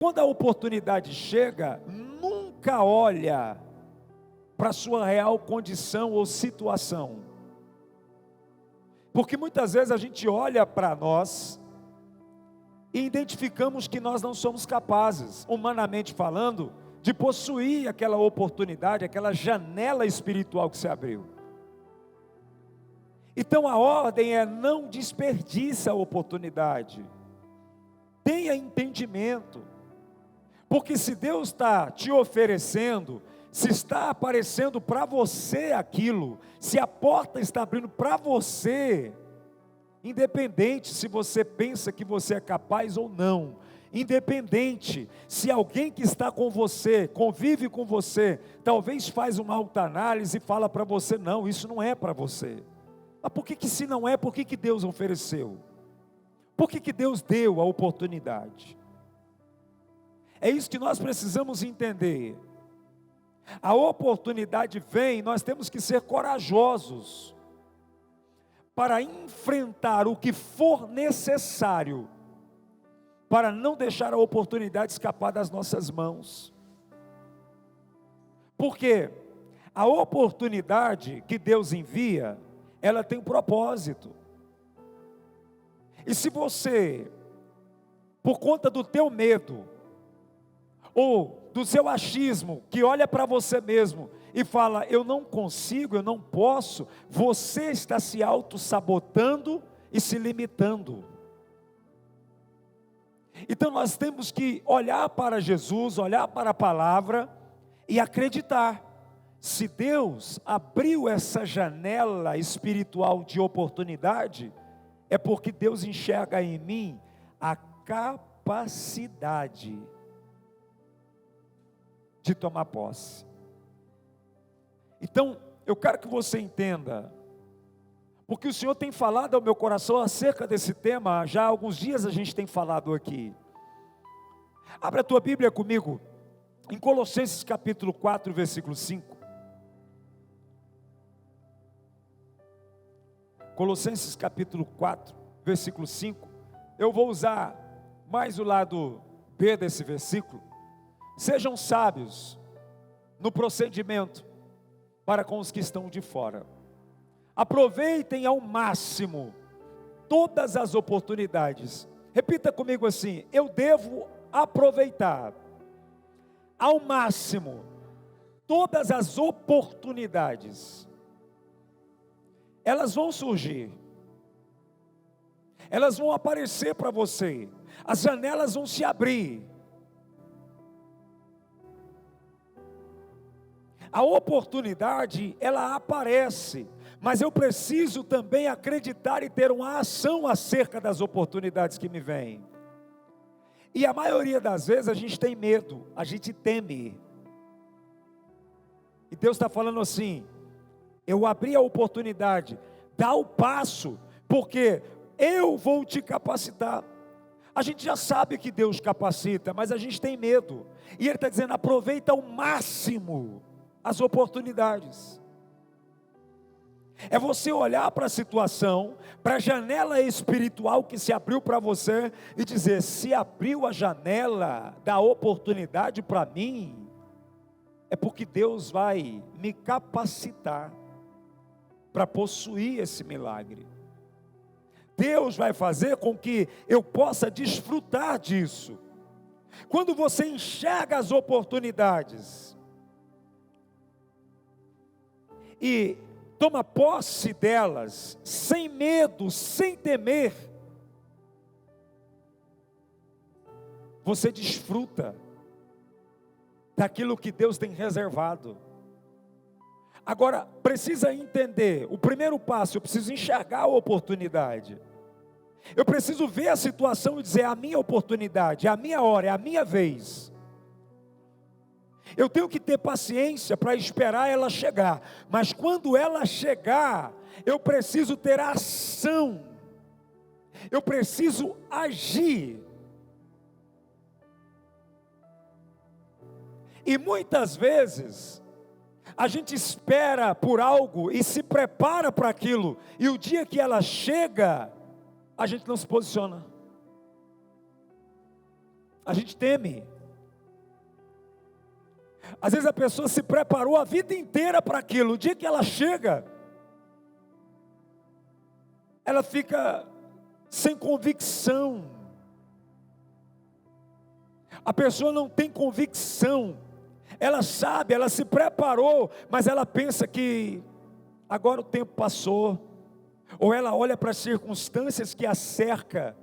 Quando a oportunidade chega, nunca olha para a sua real condição ou situação. Porque muitas vezes a gente olha para nós e identificamos que nós não somos capazes, humanamente falando, de possuir aquela oportunidade, aquela janela espiritual que se abriu. Então a ordem é: não desperdice a oportunidade, tenha entendimento, porque se Deus está te oferecendo, se está aparecendo para você aquilo, se a porta está abrindo para você, independente se você pensa que você é capaz ou não, independente se alguém que está com você, convive com você, talvez faz uma autoanálise e fala para você: não, isso não é para você. Mas por que se não é, por que Deus ofereceu? Por que Deus deu a oportunidade? É isso que nós precisamos entender. A oportunidade vem, nós temos que ser corajosos para enfrentar o que for necessário, para não deixar a oportunidade escapar das nossas mãos. Porque a oportunidade que Deus envia, ela tem um propósito. E se você, por conta do teu medo, ou do seu achismo, que olha para você mesmo e fala: eu não consigo, eu não posso, você está se auto-sabotando e se limitando. Então nós temos que olhar para Jesus, olhar para a palavra e acreditar. Se Deus abriu essa janela espiritual de oportunidade, é porque Deus enxerga em mim a capacidade de tomar posse. Então, eu quero que você entenda, porque o Senhor tem falado ao meu coração acerca desse tema, já há alguns dias a gente tem falado aqui. Abra a tua Bíblia comigo, em Colossenses capítulo 4, versículo 5. Colossenses capítulo 4, versículo 5. Eu vou usar mais o lado B desse versículo. Sejam sábios no procedimento para com os que estão de fora. Aproveitem ao máximo todas as oportunidades. Repita comigo assim: eu devo aproveitar ao máximo todas as oportunidades. Elas vão surgir, elas vão aparecer para você, as janelas vão se abrir. A oportunidade, ela aparece, mas eu preciso também acreditar e ter uma ação acerca das oportunidades que me vêm. E a maioria das vezes a gente tem medo, a gente teme. E Deus está falando assim: eu abri a oportunidade, dá o passo, porque eu vou te capacitar. A gente já sabe que Deus capacita, mas a gente tem medo. E Ele está dizendo: aproveita ao máximo as oportunidades. É você olhar para a situação, para a janela espiritual que se abriu para você e dizer: se abriu a janela da oportunidade para mim, é porque Deus vai me capacitar para possuir esse milagre. Deus vai fazer com que eu possa desfrutar disso. Quando você enxerga as oportunidades e toma posse delas, sem medo, sem temer, você desfruta daquilo que Deus tem reservado. Agora, precisa entender, o primeiro passo, eu preciso enxergar a oportunidade. Eu preciso ver a situação e dizer: é a minha oportunidade, é a minha hora, é a minha vez. Eu tenho que ter paciência para esperar ela chegar, mas quando ela chegar, eu preciso ter ação, eu preciso agir. E muitas vezes, a gente espera por algo e se prepara para aquilo, e o dia que ela chega, a gente não se posiciona. A gente teme. Às vezes a pessoa se preparou a vida inteira para aquilo. O dia que ela chega, ela fica sem convicção. A pessoa não tem convicção. Ela sabe, ela se preparou, mas ela pensa que agora o tempo passou. Ou ela olha para as circunstâncias que a cerca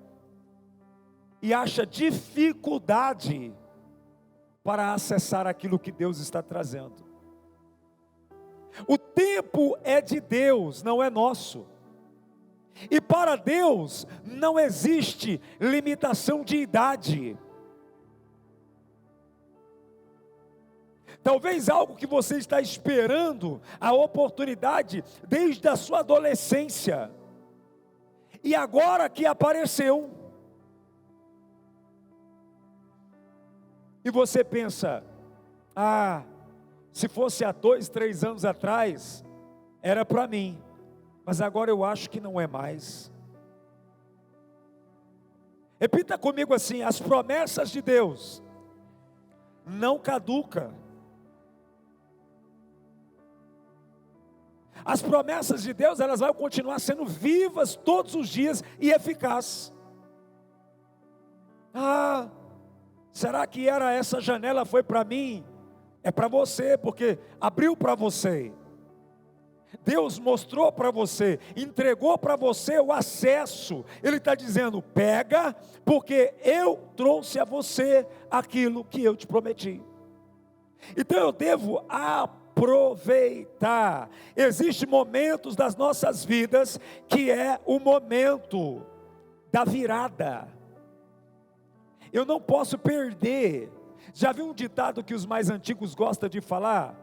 e acha dificuldade para acessar aquilo que Deus está trazendo. O tempo é de Deus, não é nosso. E para Deus não existe limitação de idade. Talvez algo que você está esperando, a oportunidade desde a sua adolescência, e agora que apareceu, e você pensa, se fosse há 2, 3 anos atrás, era para mim, mas agora eu acho que não é mais. Repita comigo assim: as promessas de Deus não caducam. As promessas de Deus, elas vão continuar sendo vivas todos os dias e eficazes. Será que era essa janela foi para mim? É para você, porque abriu para você. Deus mostrou para você, entregou para você o acesso. Ele está dizendo: pega, porque eu trouxe a você aquilo que eu te prometi. Então eu devo aproveitar. Existem momentos das nossas vidas que é o momento da virada. Eu não posso perder. Já viu um ditado que os mais antigos gostam de falar?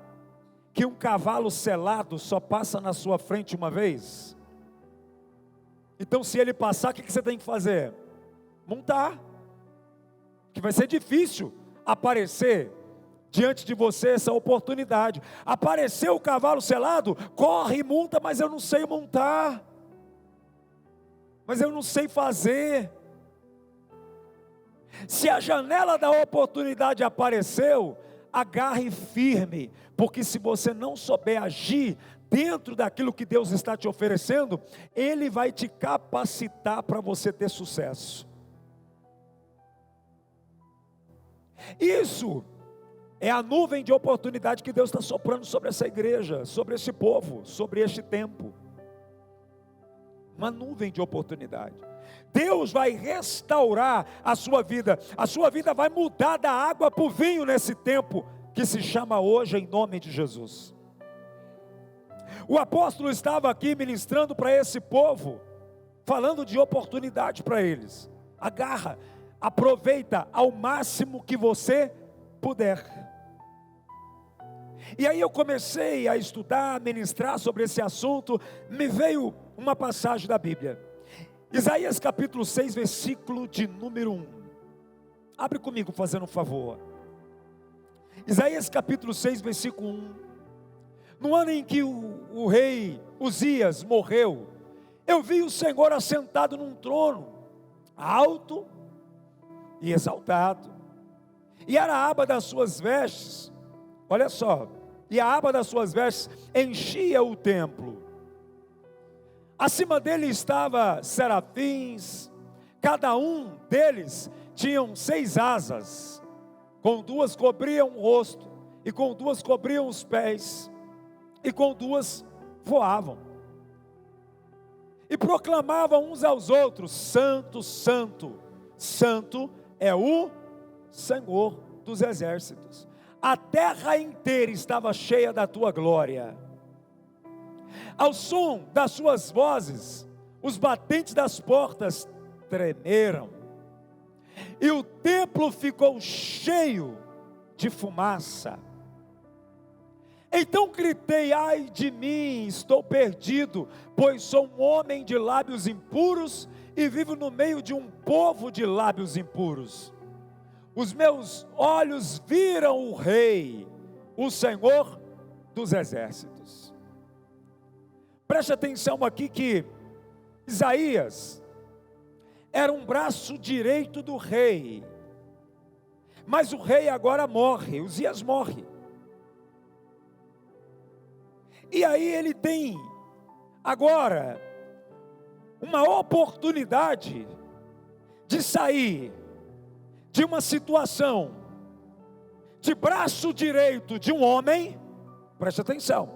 Que um cavalo selado só passa na sua frente uma vez. Então se ele passar, o que você tem que fazer? Montar. Que vai ser difícil aparecer diante de você essa oportunidade. Apareceu o cavalo selado, corre e monta, mas eu não sei montar. Mas eu não sei fazer. Se a janela da oportunidade apareceu, agarre firme, porque se você não souber agir dentro daquilo que Deus está te oferecendo, Ele vai te capacitar para você ter sucesso. Isso é a nuvem de oportunidade que Deus está soprando sobre essa igreja, sobre esse povo, sobre este tempo. Uma nuvem de oportunidade. Deus vai restaurar a sua vida vai mudar da água para o vinho nesse tempo, que se chama hoje, em nome de Jesus. O apóstolo estava aqui ministrando para esse povo, falando de oportunidade para eles. Agarra, aproveita ao máximo que você puder. E aí eu comecei a estudar, a ministrar sobre esse assunto. Me veio uma passagem da Bíblia, Isaías capítulo 6, versículo de número 1. Abre comigo, fazendo um favor. Isaías capítulo 6, versículo 1. No ano em que o rei Uzias morreu, eu vi o Senhor assentado num trono, alto e exaltado, e era a aba das suas vestes, olha só, e a aba das suas vestes enchia o templo. Acima dele estavam serafins, cada um deles tinham 6 asas, com 2 cobriam o rosto, e com 2 cobriam os pés, e com 2 voavam, e proclamavam uns aos outros: Santo, Santo, Santo é o Senhor dos exércitos, a terra inteira estava cheia da tua glória. Ao som das suas vozes, os batentes das portas tremeram, e o templo ficou cheio de fumaça. Então gritei: ai de mim, estou perdido, pois sou um homem de lábios impuros, e vivo no meio de um povo de lábios impuros. Os meus olhos viram o Rei, o Senhor dos exércitos. Preste atenção aqui que Isaías era um braço direito do rei. Mas o rei agora morre, Uzias morre. E aí ele tem agora uma oportunidade de sair de uma situação de braço direito de um homem, preste atenção,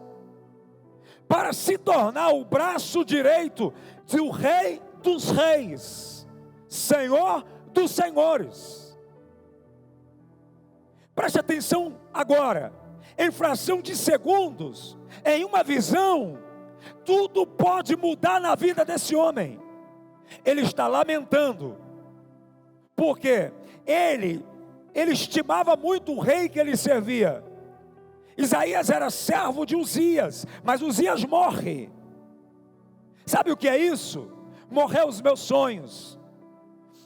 para se tornar o braço direito do Rei dos Reis, Senhor dos Senhores. Preste atenção agora, em fração de segundos, em uma visão, tudo pode mudar na vida desse homem. Ele está lamentando, porque ele estimava muito o rei que ele servia. Isaías era servo de Uzias, mas Uzias morre. Sabe o que é isso? Morreu os meus sonhos,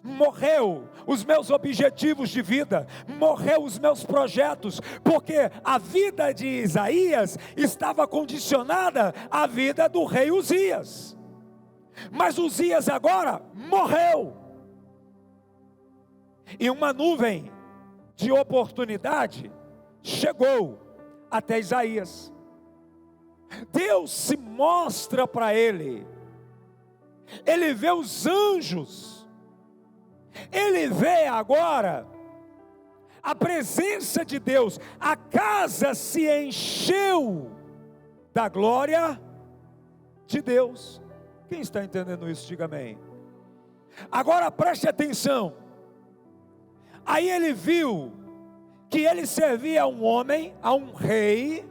morreu os meus objetivos de vida, morreu os meus projetos, porque a vida de Isaías estava condicionada à vida do rei Uzias. Mas Uzias agora morreu, e uma nuvem de oportunidade chegou até Isaías. Deus se mostra para ele, ele vê os anjos, ele vê agora a presença de Deus, a casa se encheu da glória de Deus. Quem está entendendo isso, diga amém. Agora preste atenção, aí ele viu que ele servia a um homem, a um rei,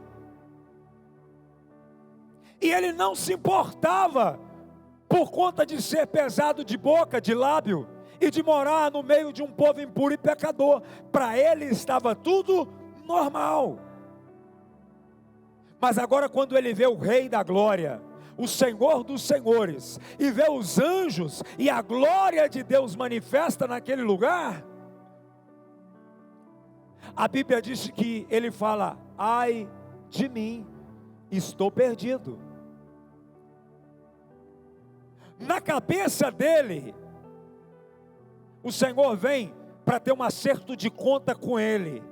e ele não se importava por conta de ser pesado de boca, de lábio, e de morar no meio de um povo impuro e pecador. Para ele estava tudo normal. Mas agora quando ele vê o Rei da Glória, o Senhor dos Senhores, e vê os anjos, e a glória de Deus manifesta naquele lugar, a Bíblia diz que ele fala: ai de mim, estou perdido. Na cabeça dele, o Senhor vem para ter um acerto de conta com ele,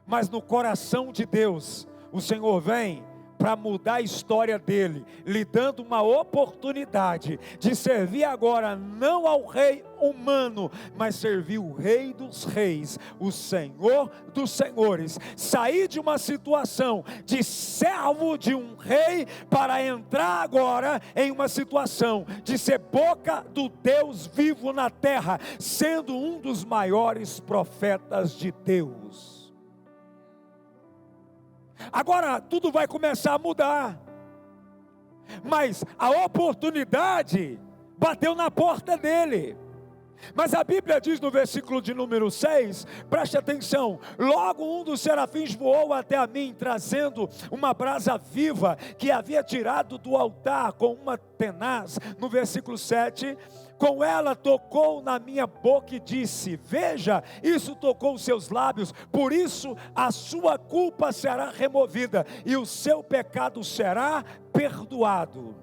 mas no coração de Deus, o Senhor vem para mudar a história dele, lhe dando uma oportunidade de servir agora não ao rei humano, mas servir o Rei dos Reis, o Senhor dos Senhores. Sair de uma situação de servo de um rei para entrar agora em uma situação de ser boca do Deus vivo na terra, sendo um dos maiores profetas de Deus. Agora tudo vai começar a mudar, mas a oportunidade bateu na porta dele. Mas a Bíblia diz no versículo de número 6, preste atenção: logo um dos serafins voou até a mim, trazendo uma brasa viva, que havia tirado do altar com uma tenaz. No versículo 7, com ela tocou na minha boca e disse: veja, isso tocou os seus lábios, por isso a sua culpa será removida, e o seu pecado será perdoado.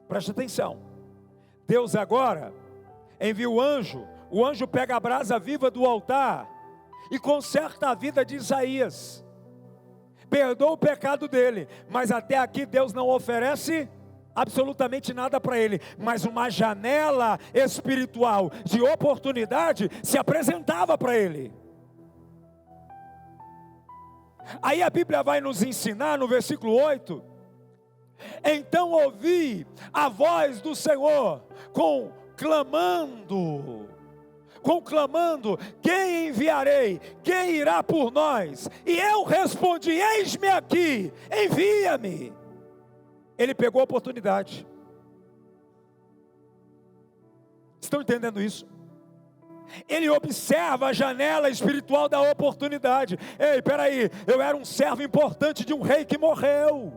Preste atenção, Deus agora envia o anjo pega a brasa viva do altar, e conserta a vida de Isaías, perdoa o pecado dele, mas até aqui Deus não oferece absolutamente nada para ele, mas uma janela espiritual de oportunidade se apresentava para ele. Aí a Bíblia vai nos ensinar no versículo 8: então ouvi a voz do Senhor conclamando, quem enviarei? Quem irá por nós? E eu respondi: eis-me aqui, envia-me. Ele pegou a oportunidade. Estão entendendo isso? Ele observa a janela espiritual da oportunidade. Ei, peraí, eu era um servo importante de um rei que morreu.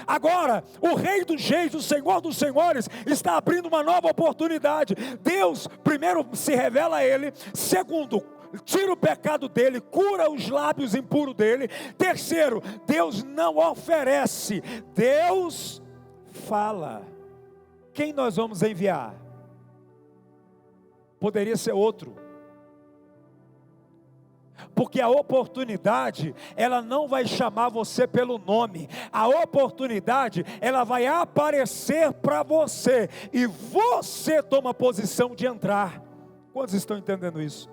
Agora, o Rei dos Reis, o Senhor dos Senhores, está abrindo uma nova oportunidade. Deus, primeiro, se revela a ele. Segundo, tira o pecado dele, cura os lábios impuros dele. Terceiro, Deus não oferece, Deus fala. Quem nós vamos enviar? poderia ser outro. Porque a oportunidade, ela não vai chamar você pelo nome. A oportunidade, ela vai aparecer para você. E você toma a posição de entrar. Quantos estão entendendo isso?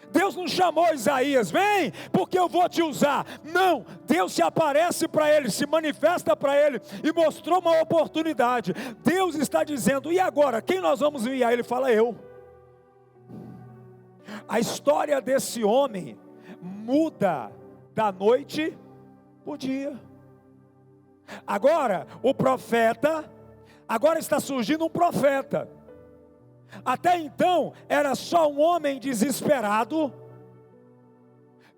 Deus não chamou Isaías, vem, porque eu vou te usar. Não, Deus se aparece para ele, se manifesta para ele e mostrou uma oportunidade. Deus está dizendo, e agora, quem nós vamos enviar? Ele fala, eu. A história desse homem muda da noite para o dia. Agora, o profeta, agora está surgindo um profeta. Até então, era só um homem desesperado,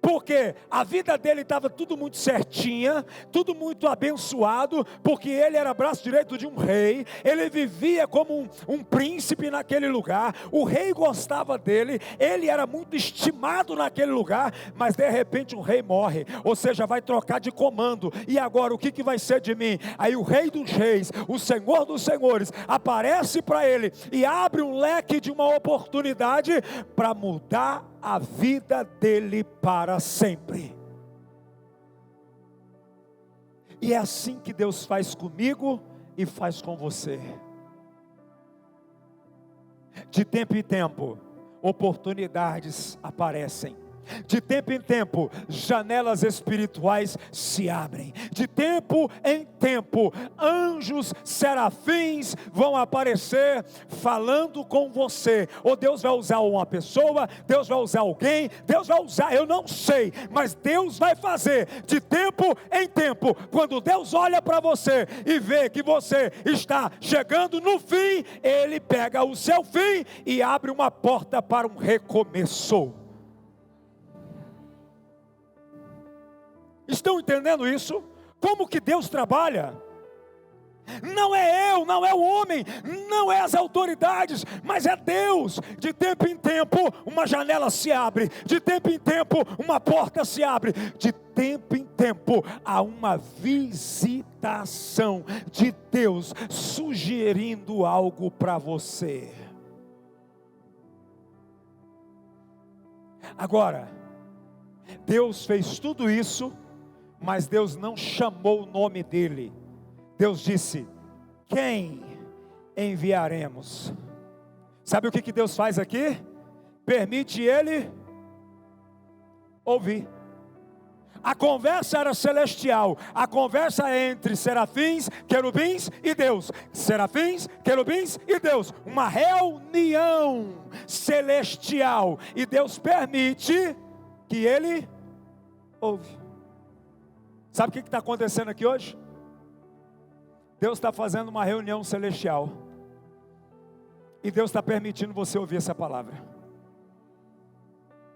porque a vida dele estava tudo muito certinha, tudo muito abençoado, porque ele era braço direito de um rei, ele vivia como um príncipe naquele lugar, o rei gostava dele, ele era muito estimado naquele lugar, mas de repente o rei morre, ou seja, vai trocar de comando, e agora o que vai ser de mim? Aí o rei dos reis, o senhor dos senhores, aparece para ele, e abre um leque de uma oportunidade, para mudar a vida dele para sempre. E é assim que Deus faz comigo e faz com você. De tempo em tempo, oportunidades aparecem. De tempo em tempo, janelas espirituais se abrem. De tempo em tempo, anjos, serafins vão aparecer falando com você. Ou Deus vai usar uma pessoa, Deus vai usar alguém, Deus vai usar, eu não sei, mas Deus vai fazer de tempo em tempo. Quando Deus olha para você e vê que você está chegando no fim, Ele pega o seu fim e abre uma porta para um recomeço. Estão entendendo isso? Como que Deus trabalha? Não é eu, não é o homem, não é as autoridades, mas é Deus. De tempo em tempo uma janela se abre, de tempo em tempo uma porta se abre, de tempo em tempo há uma visitação de Deus sugerindo algo para você. Agora, Deus fez tudo isso, mas Deus não chamou o nome dele. Deus disse, quem enviaremos? Sabe o que Deus faz aqui? Permite ele ouvir. A conversa era celestial, a conversa é entre serafins, querubins e Deus. Serafins, querubins e Deus. Uma reunião celestial. E Deus permite que ele ouve. Sabe o que está acontecendo aqui hoje? Deus está fazendo uma reunião celestial. E Deus está permitindo você ouvir essa palavra.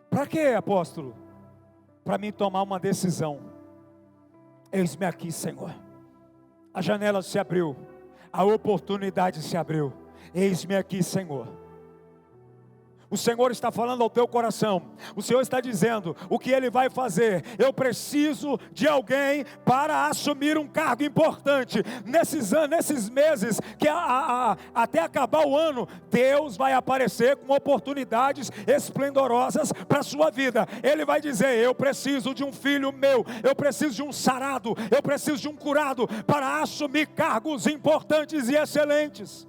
Para quê, apóstolo? Para mim tomar uma decisão. Eis-me aqui, Senhor. A janela se abriu. A oportunidade se abriu. Eis-me aqui, Senhor. O Senhor está falando ao teu coração. O Senhor está dizendo o que Ele vai fazer. Eu preciso de alguém para assumir um cargo importante. Nesses meses, que até acabar o ano, Deus vai aparecer com oportunidades esplendorosas para a sua vida. Ele vai dizer, eu preciso de um filho meu. Eu preciso de um sarado. Eu preciso de um curado para assumir cargos importantes e excelentes.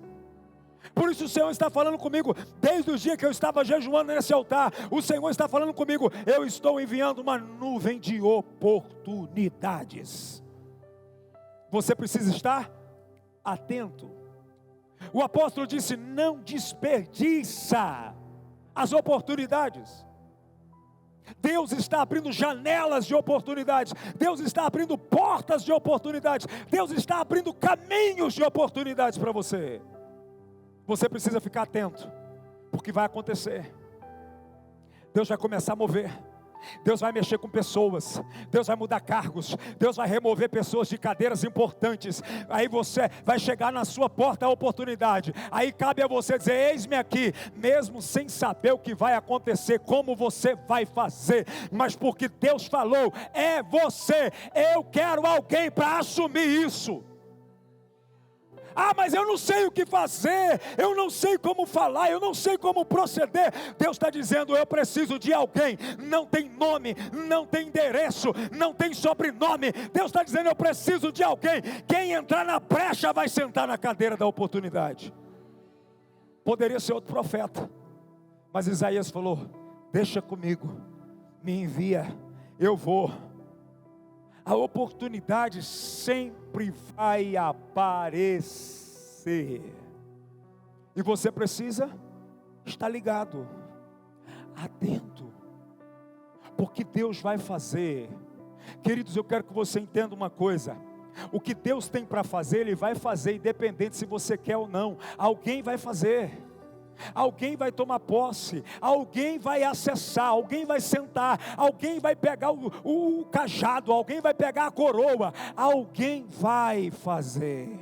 Por isso o Senhor está falando comigo, desde o dia que eu estava jejuando nesse altar, o Senhor está falando comigo, eu estou enviando uma nuvem de oportunidades. Você precisa estar atento. O apóstolo disse, não desperdiça as oportunidades. Deus está abrindo janelas de oportunidades, Deus está abrindo portas de oportunidades, Deus está abrindo caminhos de oportunidades para você. Você precisa ficar atento, porque vai acontecer. Deus vai começar a mover. Deus vai mexer com pessoas. Deus vai mudar cargos. Deus vai remover pessoas de cadeiras importantes. Aí você vai chegar na sua porta a oportunidade. Aí cabe a você dizer, eis-me aqui. Mesmo sem saber o que vai acontecer, como você vai fazer. Mas porque Deus falou, é você. Eu quero alguém para assumir isso. Ah, mas eu não sei o que fazer, eu não sei como falar, eu não sei como proceder. Deus está dizendo: eu preciso de alguém. Não tem nome, não tem endereço, não tem sobrenome. Deus está dizendo: eu preciso de alguém. Quem entrar na brecha vai sentar na cadeira da oportunidade. Poderia ser outro profeta, mas Isaías falou: deixa comigo, me envia, eu vou. A oportunidade sempre vai aparecer, e você precisa estar ligado, atento, porque Deus vai fazer. Queridos, eu quero que você entenda uma coisa: o que Deus tem para fazer, Ele vai fazer, independente se você quer ou não. Alguém vai fazer, alguém vai tomar posse, alguém vai acessar, alguém vai sentar, alguém vai pegar o cajado, alguém vai pegar a coroa, alguém vai fazer.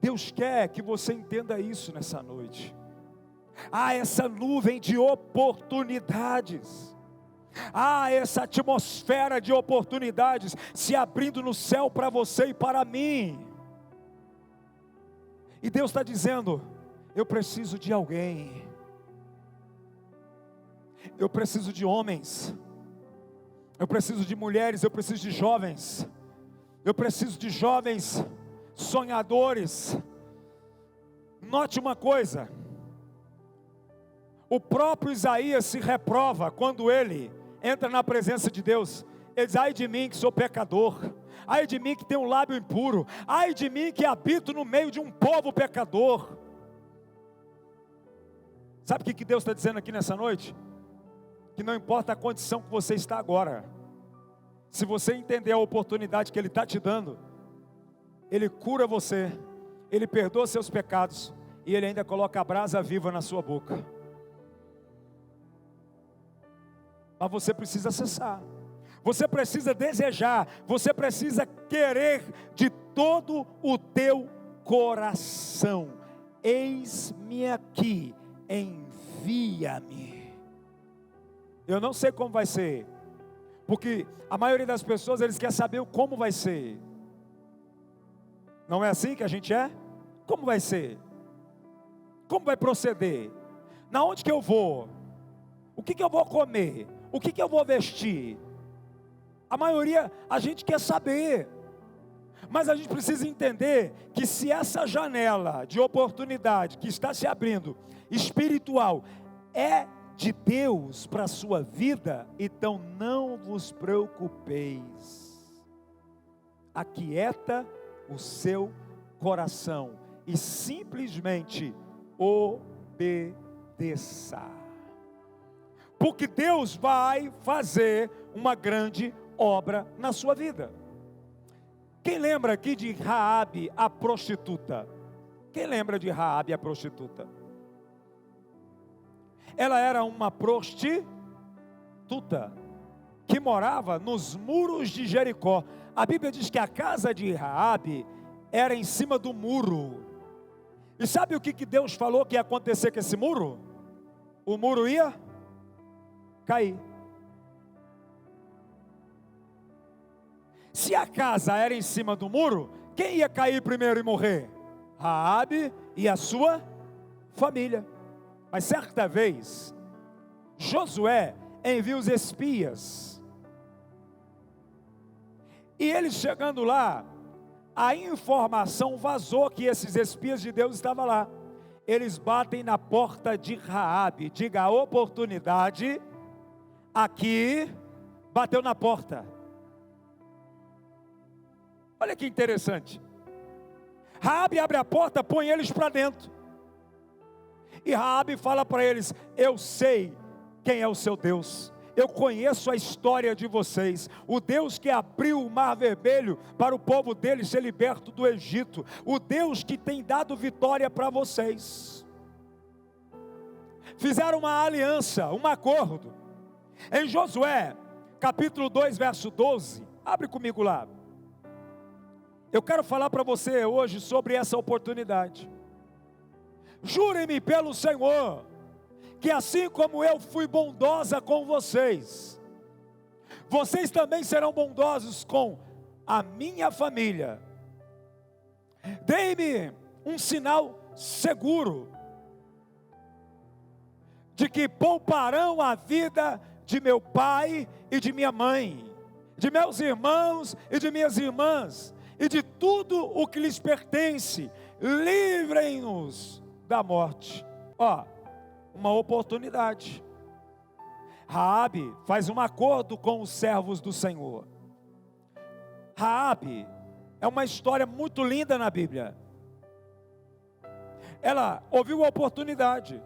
Deus quer que você entenda isso nessa noite. Essa nuvem de oportunidades, essa atmosfera de oportunidades se abrindo no céu para você e para mim. E Deus está dizendo: eu preciso de alguém, eu preciso de homens, eu preciso de mulheres, eu preciso de jovens, eu preciso de jovens sonhadores. Note uma coisa: o próprio Isaías se reprova quando ele entra na presença de Deus. Ele diz: ai de mim que sou pecador, ai de mim que tenho um lábio impuro, ai de mim que habito no meio de um povo pecador. Sabe o que Deus está dizendo aqui nessa noite? Que não importa a condição que você está agora, se você entender a oportunidade que Ele está te dando, Ele cura você, Ele perdoa seus pecados, e Ele ainda coloca a brasa viva na sua boca. Mas você precisa acessar, você precisa desejar, você precisa querer de todo o teu coração. Eis-me aqui, envia-me. Eu não sei como vai ser, porque a maioria das pessoas, eles querem saber como vai ser. Não é assim que a gente é? Como vai ser? Como vai proceder? Na onde que eu vou? O que eu vou comer? O que eu vou vestir? A maioria, a gente quer saber, mas a gente precisa entender que se essa janela de oportunidade que está se abrindo, espiritual, é de Deus para a sua vida, então não vos preocupeis, aquieta o seu coração e simplesmente obedeça, porque Deus vai fazer uma grande obra na sua vida. Quem lembra aqui de Raabe, a prostituta? Quem lembra de Raabe, a prostituta? Ela era uma prostituta que morava nos muros de Jericó. A Bíblia diz que a casa de Raabe era em cima do muro. E sabe o que Deus falou que ia acontecer com esse muro? O muro ia cair. Se a casa era em cima do muro, quem ia cair primeiro e morrer? Raabe e a sua família. Mas certa vez, Josué envia os espias, e eles chegando lá, a informação vazou que esses espias de Deus estavam lá. Eles batem na porta de Raabe. Diga: a oportunidade aqui bateu na porta. Olha que interessante. Raabe abre a porta, põe eles para dentro. E Raabe fala para eles: eu sei quem é o seu Deus. Eu conheço a história de vocês. O Deus que abriu o mar vermelho para o povo dele ser liberto do Egito. O Deus que tem dado vitória para vocês. Fizeram uma aliança, um acordo. Em Josué, capítulo 2, verso 12. Abre comigo lá. Eu quero falar para você hoje sobre essa oportunidade. Jurem-me pelo Senhor, que assim como eu fui bondosa com vocês, vocês também serão bondosos com a minha família Dei-me um sinal seguro de que pouparão a vida de meu pai e de minha mãe, de meus irmãos e de minhas irmãs, e de tudo o que lhes pertence. Livrem-nos da morte. Ó, uma oportunidade. Raabe faz um acordo com os servos do Senhor. Raabe é uma história muito linda na Bíblia. Ela ouviu a oportunidade.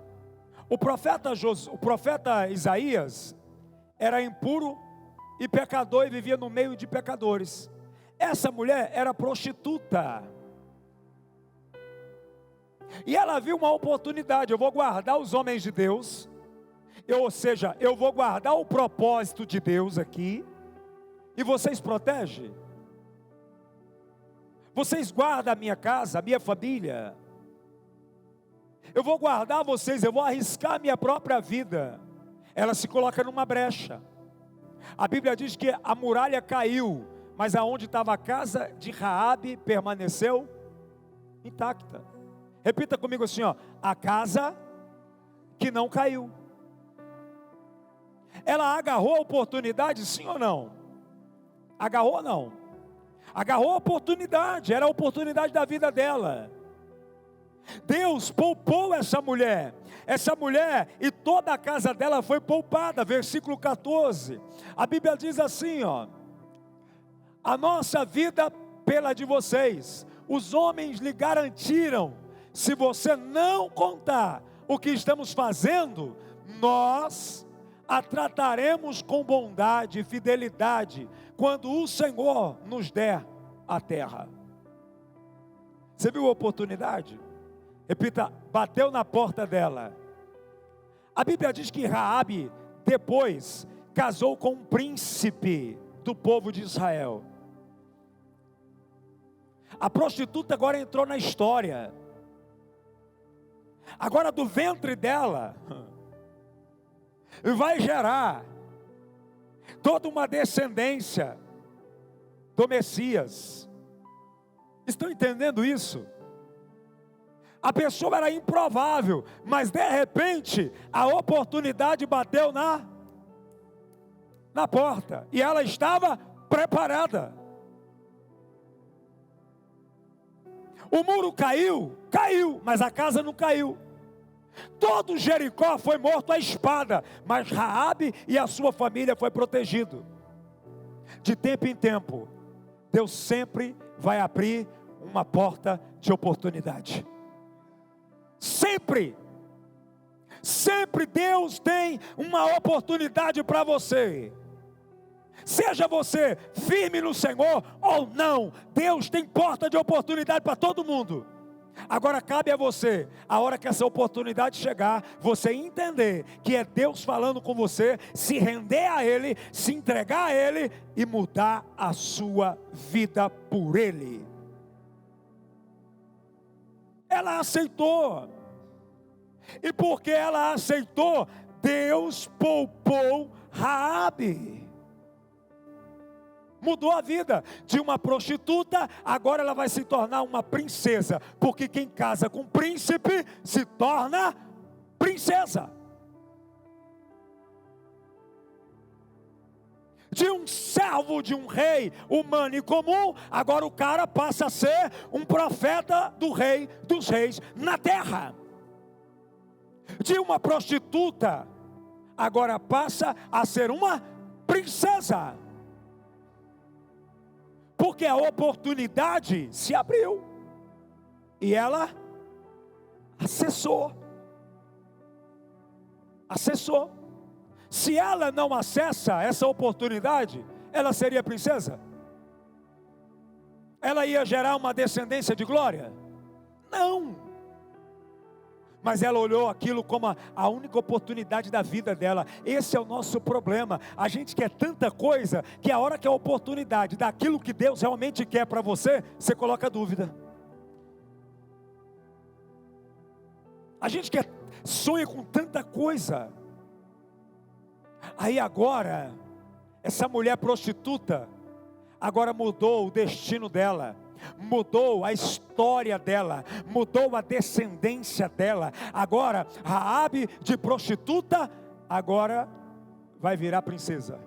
O profeta Isaías era impuro e pecador e vivia no meio de pecadores. Essa mulher era prostituta. E ela viu uma oportunidade. Eu vou guardar os homens de Deus. Ou seja, eu vou guardar o propósito de Deus aqui. E vocês protegem? Vocês guardam a minha casa, a minha família? Eu vou guardar vocês, eu vou arriscar a minha própria vida. Ela se coloca numa brecha. A Bíblia diz que a muralha caiu, mas aonde estava a casa de Raabe permaneceu intacta. Repita comigo assim, ó: a casa que não caiu. Ela agarrou a oportunidade, sim ou não? Agarrou ou não? Agarrou a oportunidade, era a oportunidade da vida dela. Deus poupou essa mulher e toda a casa dela foi poupada. Versículo 14, a Bíblia diz assim, ó: a nossa vida pela de vocês, os homens lhe garantiram, se você não contar o que estamos fazendo, nós a trataremos com bondade e fidelidade, quando o Senhor nos der a terra. Você viu a oportunidade? Repita: bateu na porta dela. A Bíblia diz que Raabe depois casou com um príncipe do povo de Israel. A prostituta agora entrou na história. Agora do ventre dela vai gerar toda uma descendência do Messias. Estão entendendo isso? A pessoa era improvável, mas de repente a oportunidade bateu na porta, e ela estava preparada. O muro caiu, mas a casa não caiu. Todo Jericó foi morto à espada, mas Raabe e a sua família foi protegido. De tempo em tempo, Deus sempre vai abrir uma porta de oportunidade. Sempre Deus tem uma oportunidade para você. Seja você firme no Senhor ou não, Deus tem porta de oportunidade para todo mundo. Agora cabe a você, a hora que essa oportunidade chegar, você entender que é Deus falando com você, se render a Ele, se entregar a Ele e mudar a sua vida por Ele. Ela aceitou, e porque ela aceitou, Deus poupou Raabe. Mudou a vida de uma prostituta, agora ela vai se tornar uma princesa, porque quem casa com príncipe se torna princesa. De um servo de um rei humano e comum, agora o cara passa a ser um profeta do rei dos reis na terra. De uma prostituta, agora passa a ser uma princesa. Porque a oportunidade se abriu e ela acessou. Se ela não acessa essa oportunidade, ela seria princesa? Ela ia gerar uma descendência de glória? Não. Mas ela olhou aquilo como a única oportunidade da vida dela. Esse é o nosso problema. A gente quer tanta coisa, que a hora que a oportunidade daquilo que Deus realmente quer para você, você coloca dúvida. A gente sonha com tanta coisa. Aí agora, essa mulher prostituta, agora mudou o destino dela. mudou a história dela, mudou a descendência dela. Agora, Raabe de prostituta, agora vai virar princesa,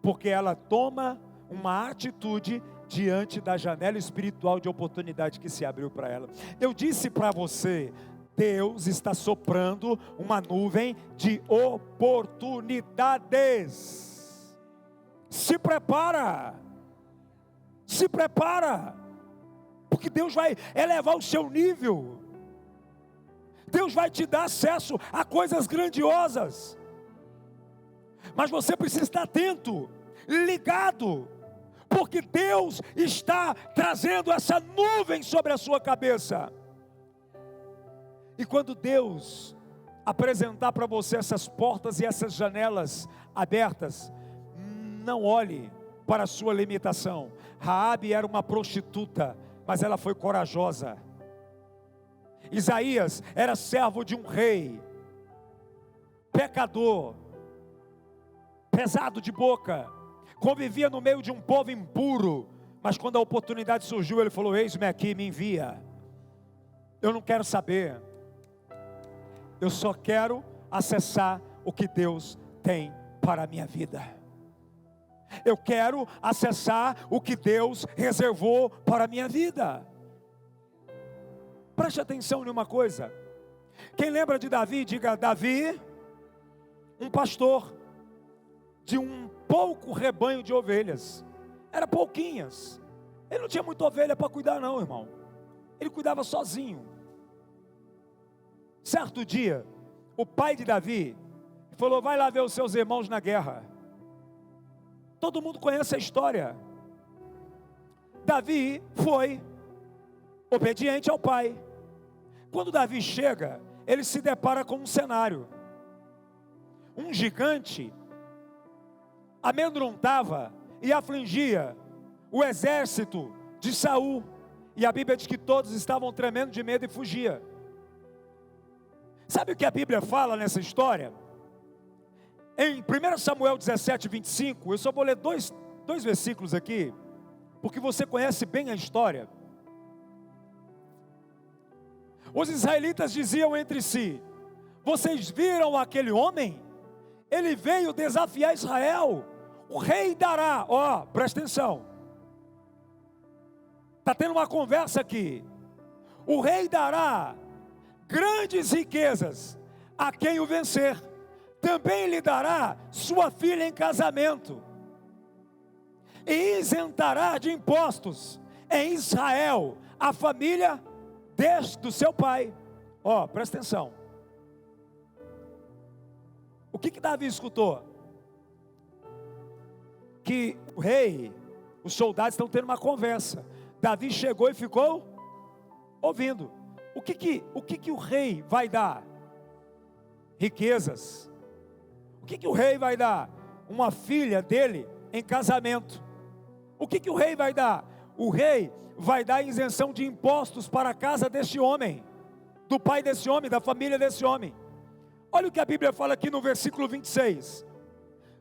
porque ela toma uma atitude diante da janela espiritual de oportunidade que se abriu para ela. Eu disse para você, Deus está soprando uma nuvem de oportunidades. Se prepara, porque Deus vai elevar o seu nível. Deus vai te dar acesso a coisas grandiosas, mas você precisa estar atento, ligado, porque Deus está trazendo essa nuvem sobre a sua cabeça. E quando Deus apresentar para você essas portas e essas janelas abertas, não olhe para a sua limitação. Raabe era uma prostituta, mas ela foi corajosa. Isaías era servo de um rei, pecador, pesado de boca, convivia no meio de um povo impuro, mas quando a oportunidade surgiu, ele falou: eis-me aqui, me envia. Eu não quero saber, eu só quero acessar o que Deus tem para a minha vida. Eu quero acessar o que Deus reservou para a minha vida. Preste atenção em uma coisa. Quem lembra de Davi, diga: Davi, um pastor de um pouco rebanho de ovelhas. Era pouquinhas. Ele não tinha muita ovelha para cuidar não, irmão. Ele cuidava sozinho. Certo dia, o pai de Davi falou: vai lá ver os seus irmãos na guerra. Todo mundo conhece a história. Davi foi obediente ao pai. Quando Davi chega, ele se depara com um cenário. Um gigante amedrontava e afligia o exército de Saul. E a Bíblia diz que todos estavam tremendo de medo e fugia. Sabe o que a Bíblia fala nessa história? Em 1 Samuel 17, 25, eu só vou ler dois versículos aqui, porque você conhece bem a história. Os israelitas diziam entre si: vocês viram aquele homem? Ele veio desafiar Israel. O rei dará, presta atenção, está tendo uma conversa aqui. O rei dará grandes riquezas a quem o vencer. Também lhe dará sua filha em casamento, e isentará de impostos em Israel a família do seu pai. Presta atenção. O que Davi escutou? Que o rei, os soldados estão tendo uma conversa. Davi chegou e ficou ouvindo. O que o rei vai dar? Riquezas. O que o rei vai dar? Uma filha dele em casamento. O que o rei vai dar? O rei vai dar isenção de impostos para a casa deste homem, do pai desse homem, da família desse homem. Olha o que a Bíblia fala aqui no versículo 26.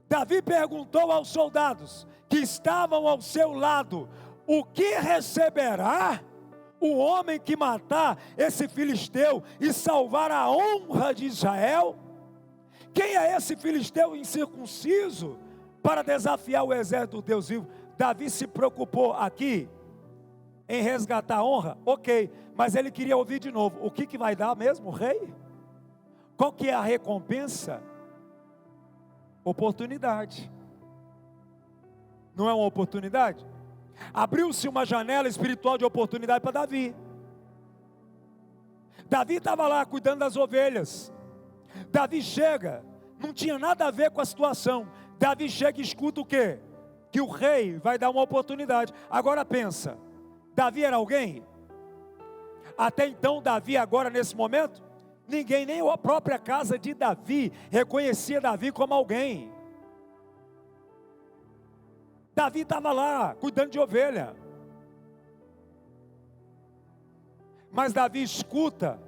Davi perguntou aos soldados que estavam ao seu lado: o que receberá o homem que matar esse filisteu e salvar a honra de Israel? Quem é esse filisteu incircunciso para desafiar o exército do Deus vivo? Davi se preocupou aqui em resgatar a honra, ok, mas ele queria ouvir de novo: o que vai dar mesmo o rei? Qual que é a recompensa? Oportunidade. Não é uma oportunidade? Abriu-se uma janela espiritual de oportunidade para Davi. Davi estava lá cuidando das ovelhas. Davi chega, não tinha nada a ver com a situação. Davi chega e escuta o quê? Que o rei vai dar uma oportunidade. Agora pensa, Davi era alguém? Até então Davi, agora nesse momento, ninguém, nem a própria casa de Davi reconhecia Davi como alguém. Davi estava lá cuidando de ovelha. Mas Davi escuta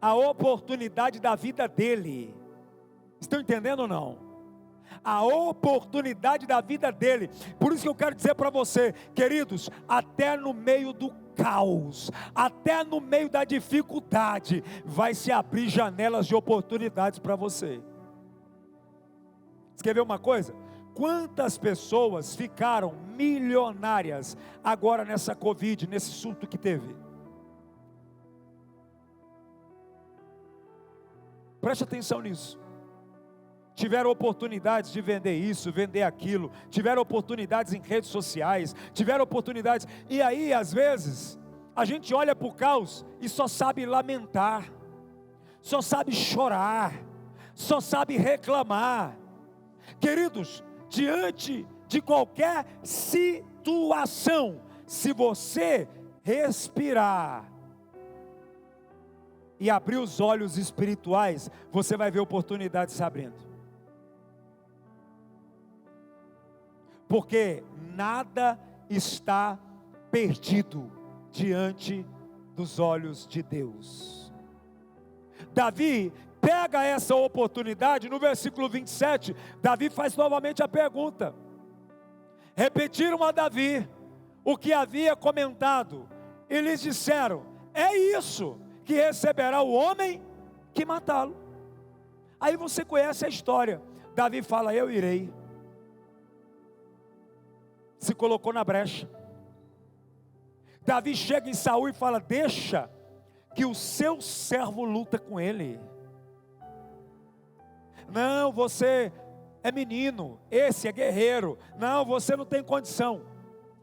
a oportunidade da vida dele. Estão entendendo ou não? a oportunidade da vida dele. Por isso que eu quero dizer para você, queridos, até no meio do caos, até no meio da dificuldade, vai se abrir janelas de oportunidades para você. Você quer ver uma coisa? Quantas pessoas ficaram milionárias agora nessa Covid, nesse surto que teve? Preste atenção nisso. Tiveram oportunidades de vender isso, vender aquilo, tiveram oportunidades em redes sociais, tiveram oportunidades, e aí às vezes, a gente olha para o caos e só sabe lamentar, só sabe chorar, só sabe reclamar. Queridos, diante de qualquer situação, se você respirar e abrir os olhos espirituais, você vai ver oportunidades se abrindo. Porque nada está perdido diante dos olhos de Deus. Davi pega essa oportunidade, no versículo 27, Davi faz novamente a pergunta. Repetiram a Davi o que havia comentado, e lhes disseram: é isso que receberá o homem que matá-lo. Aí você conhece a história. Davi fala: eu irei. Se colocou na brecha. Davi chega em Saul e fala: deixa que o seu servo luta com ele. Não, você é menino, esse é guerreiro. Não, você não tem condição.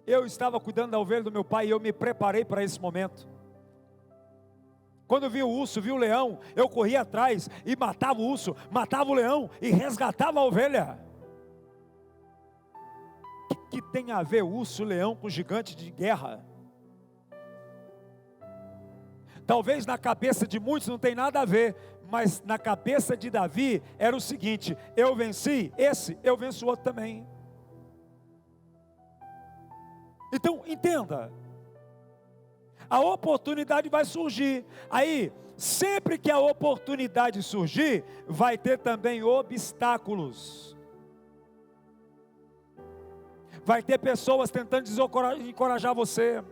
Eu estava cuidando da ovelha do meu pai e eu me preparei para esse momento. Quando vi o urso, vi o leão, eu corria atrás e matava o urso, matava o leão e resgatava a ovelha. O que tem a ver urso, leão com gigante de guerra? Talvez na cabeça de muitos não tem nada a ver, mas na cabeça de Davi era o seguinte: eu venci esse, eu venço o outro também. Então entenda, a oportunidade vai surgir. Aí, sempre que a oportunidade surgir, vai ter também obstáculos. Vai ter pessoas tentando desencorajar você.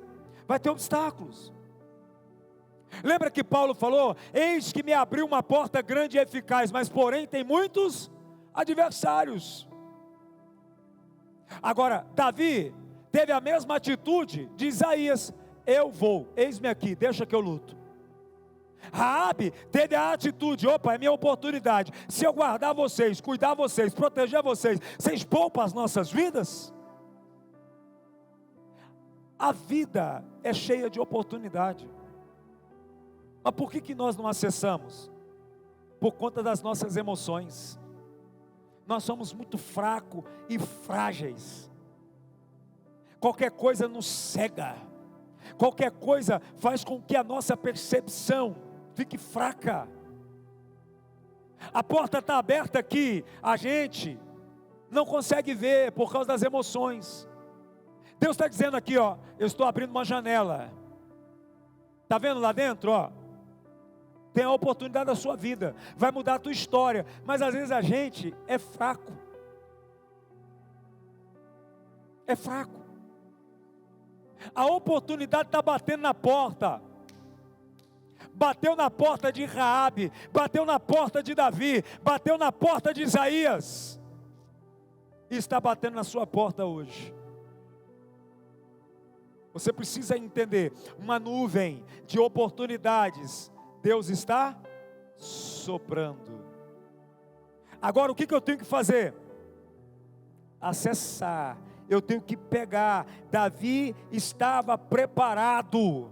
Vai ter obstáculos. Lembra que Paulo falou: eis que me abriu uma porta grande e eficaz, mas porém tem muitos adversários. Agora, Davi teve a mesma atitude de Isaías: eu vou, eis-me aqui, deixa que eu luto. Raabe teve a atitude: opa, é minha oportunidade, se eu guardar vocês, cuidar vocês, proteger vocês, vocês poupam as nossas vidas? A vida é cheia de oportunidade. Mas por que nós não acessamos? Por conta das nossas emoções. Nós somos muito fracos e frágeis. Qualquer coisa nos cega. Qualquer coisa faz com que a nossa percepção fique fraca. A porta está aberta aqui, a gente não consegue ver por causa das emoções. Deus está dizendo aqui, ó, eu estou abrindo uma janela. Está vendo lá dentro, ó? Tem a oportunidade da sua vida, vai mudar a tua história, mas às vezes a gente é fraco. É fraco. A oportunidade está batendo na porta. Bateu na porta de Raabe, bateu na porta de Davi, bateu na porta de Isaías. E está batendo na sua porta hoje. Você precisa entender, uma nuvem de oportunidades Deus está soprando. Agora o que eu tenho que fazer? Acessar. Eu tenho que pegar. Davi estava preparado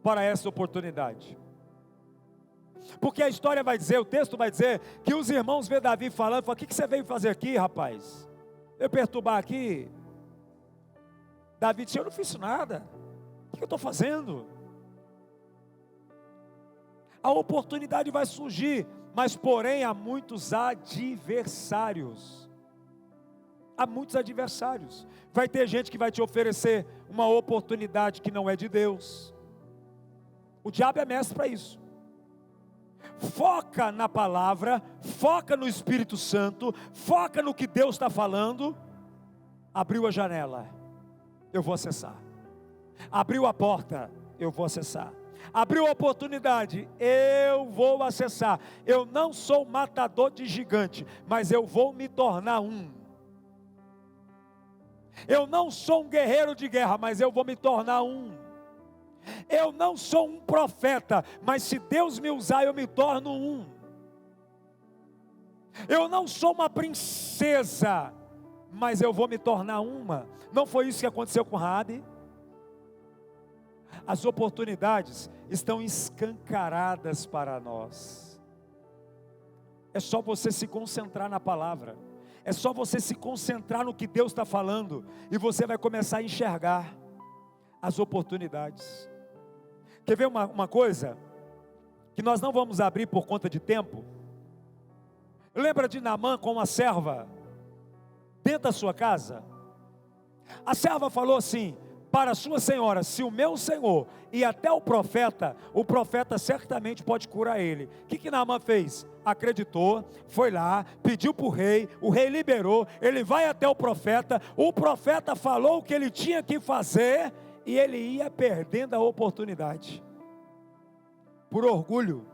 para essa oportunidade. Porque a história vai dizer, o texto vai dizer, que os irmãos vê Davi falando, falam: o que você veio fazer aqui, rapaz? Eu perturbar aqui? Davi disse: eu não fiz nada. O que eu estou fazendo? A oportunidade vai surgir, mas porém há muitos adversários. Há muitos adversários. Vai ter gente que vai te oferecer uma oportunidade que não é de Deus. O diabo é mestre para isso. foca na palavra, foca no Espírito Santo, foca no que Deus está falando. Abriu a janela, eu vou acessar. Abriu a porta, eu vou acessar. Abriu a oportunidade, eu vou acessar. Eu não sou matador de gigante, mas eu vou me tornar um. Eu não sou um guerreiro de guerra, mas eu vou me tornar um. Eu não sou um profeta, mas se Deus me usar, eu me torno um. Eu não sou uma princesa, mas eu vou me tornar uma. Não foi isso que aconteceu com Raabe? As oportunidades estão escancaradas para nós. É só você se concentrar na palavra. É só você se concentrar no que Deus está falando, e você vai começar a enxergar as oportunidades. Quer ver uma coisa? Que nós não vamos abrir por conta de tempo. Lembra de Naamã com uma serva dentro da sua casa? A serva falou assim para a sua senhora: se o meu senhor ir até o profeta certamente pode curar ele. O que Naamã fez? Acreditou, foi lá, pediu para o rei liberou, ele vai até o profeta falou o que ele tinha que fazer, e ele ia perdendo a oportunidade, por orgulho,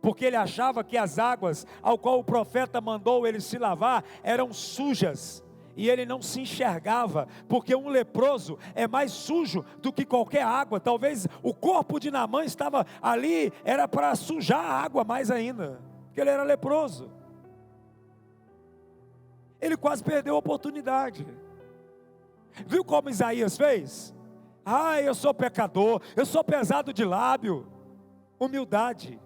porque ele achava que as águas ao qual o profeta mandou ele se lavar eram sujas, e ele não se enxergava, porque um leproso é mais sujo do que qualquer água. Talvez o corpo de Naamã estava ali, era para sujar a água mais ainda, porque ele era leproso. Ele quase perdeu a oportunidade. Viu como Isaías fez? Eu sou pecador, eu sou pesado de lábio. Humildade.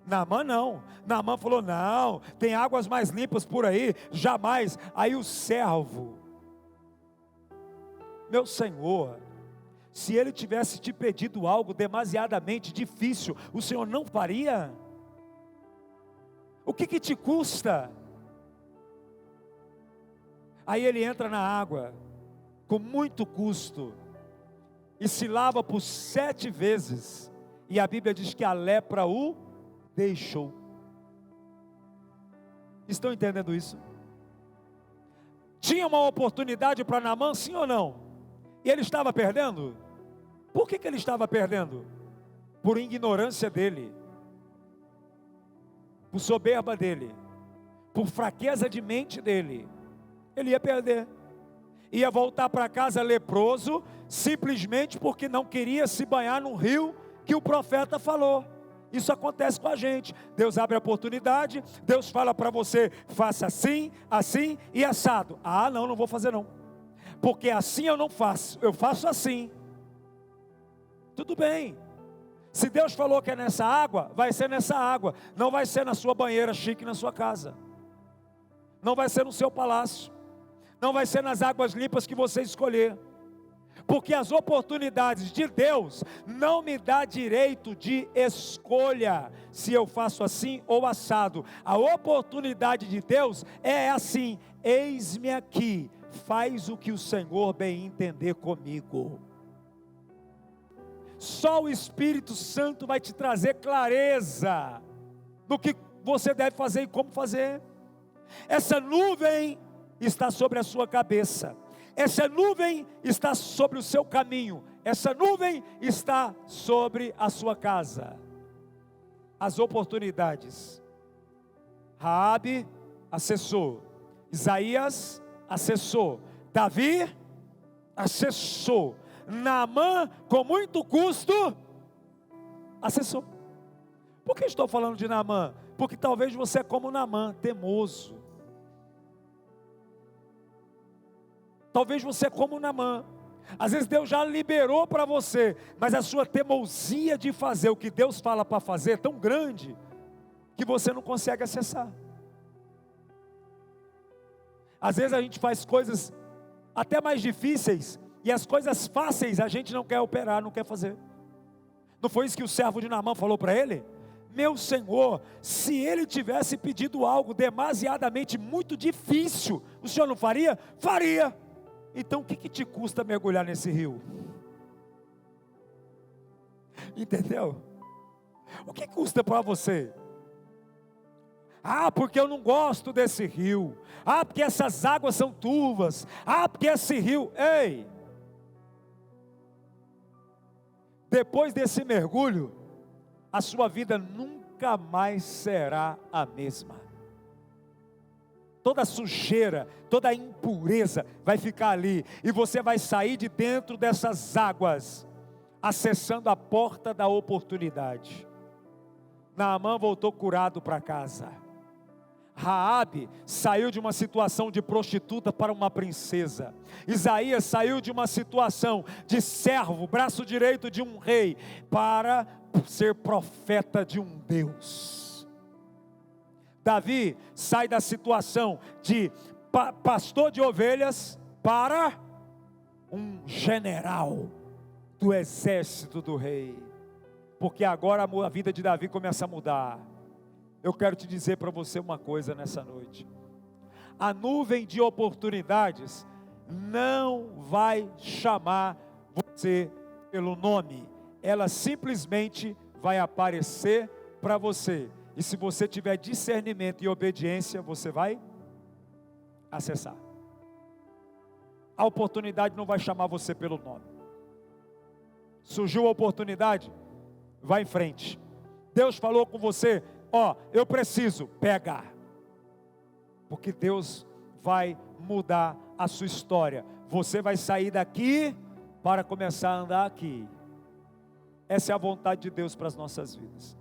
Naamã não. Naamã falou: não, tem águas mais limpas por aí, jamais. Aí o servo: meu senhor, se ele tivesse te pedido algo demasiadamente difícil, o senhor não faria? O que te custa? Aí ele entra na água com muito custo e se lava por 7 vezes, e a Bíblia diz que a lepra o deixou. Estão entendendo isso? Tinha uma oportunidade para Naamã, sim ou não? E ele estava perdendo? Por que ele estava perdendo? Por ignorância dele, por soberba dele, por fraqueza de mente dele. Ele ia perder, ia voltar para casa leproso, simplesmente porque não queria se banhar no rio que o profeta falou. Isso acontece com a gente. Deus abre a oportunidade, Deus fala para você: faça assim, assim e assado. Não vou fazer não, porque assim eu não faço, eu faço assim. Tudo bem, se Deus falou que é nessa água, vai ser nessa água, não vai ser na sua banheira chique na sua casa, não vai ser no seu palácio, não vai ser nas águas limpas que você escolher, porque as oportunidades de Deus não me dá direito de escolha, se eu faço assim ou assado. A oportunidade de Deus é assim: eis-me aqui, faz o que o Senhor bem entender comigo. Só o Espírito Santo vai te trazer clareza do que você deve fazer e como fazer. Essa nuvem está sobre a sua cabeça, essa nuvem está sobre o seu caminho, essa nuvem está sobre a sua casa. As oportunidades, Raabe acessou, Isaías acessou, Davi acessou, Naamã com muito custo acessou. Por que estou falando de Naamã? Porque talvez você é como Naamã, temoso. Talvez você é como Naamã. Às vezes Deus já liberou para você, mas a sua teimosia de fazer o que Deus fala para fazer é tão grande, que você não consegue acessar. Às vezes a gente faz coisas até mais difíceis, e as coisas fáceis a gente não quer operar, não quer fazer. Não foi isso que o servo de Naamã falou para ele? Meu senhor, se ele tivesse pedido algo demasiadamente muito difícil, o senhor não faria? Faria. Então o que te custa mergulhar nesse rio? Entendeu? O que custa para você? Ah, porque eu não gosto desse rio. Ah, porque essas águas são turvas. Ah, porque esse rio... Ei! Depois desse mergulho, a sua vida nunca mais será a mesma. Toda sujeira, toda impureza vai ficar ali. E você vai sair de dentro dessas águas, acessando a porta da oportunidade. Naamã voltou curado para casa. Raabe saiu de uma situação de prostituta para uma princesa. Isaías saiu de uma situação de servo, braço direito de um rei, para ser profeta de um Deus. Davi sai da situação de pastor de ovelhas para um general do exército do rei. Porque agora a vida de Davi começa a mudar. Eu quero te dizer para você uma coisa nessa noite. A nuvem de oportunidades não vai chamar você pelo nome. Ela simplesmente vai aparecer para você. E se você tiver discernimento e obediência, você vai acessar. A oportunidade não vai chamar você pelo nome. Surgiu a oportunidade, vai em frente. Deus falou com você, ó, eu preciso, pega. Porque Deus vai mudar a sua história. Você vai sair daqui para começar a andar aqui. Essa é a vontade de Deus para as nossas vidas.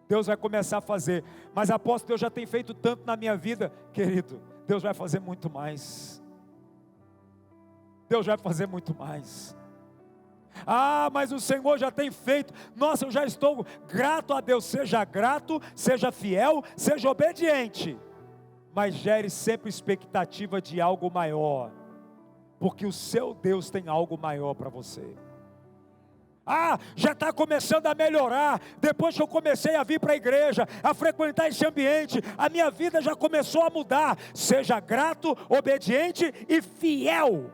Deus vai começar a fazer. Mas apóstolo, Deus já tem feito tanto na minha vida. Querido, Deus vai fazer muito mais. Deus vai fazer muito mais. Ah, mas o Senhor já tem feito. Nossa, eu já estou grato a Deus. Seja grato, seja fiel, seja obediente. Mas gere sempre expectativa de algo maior. Porque o seu Deus tem algo maior para você. Ah, já está começando a melhorar. Depois que eu comecei a vir para a igreja, a frequentar esse ambiente, a minha vida já começou a mudar. Seja grato, obediente e fiel.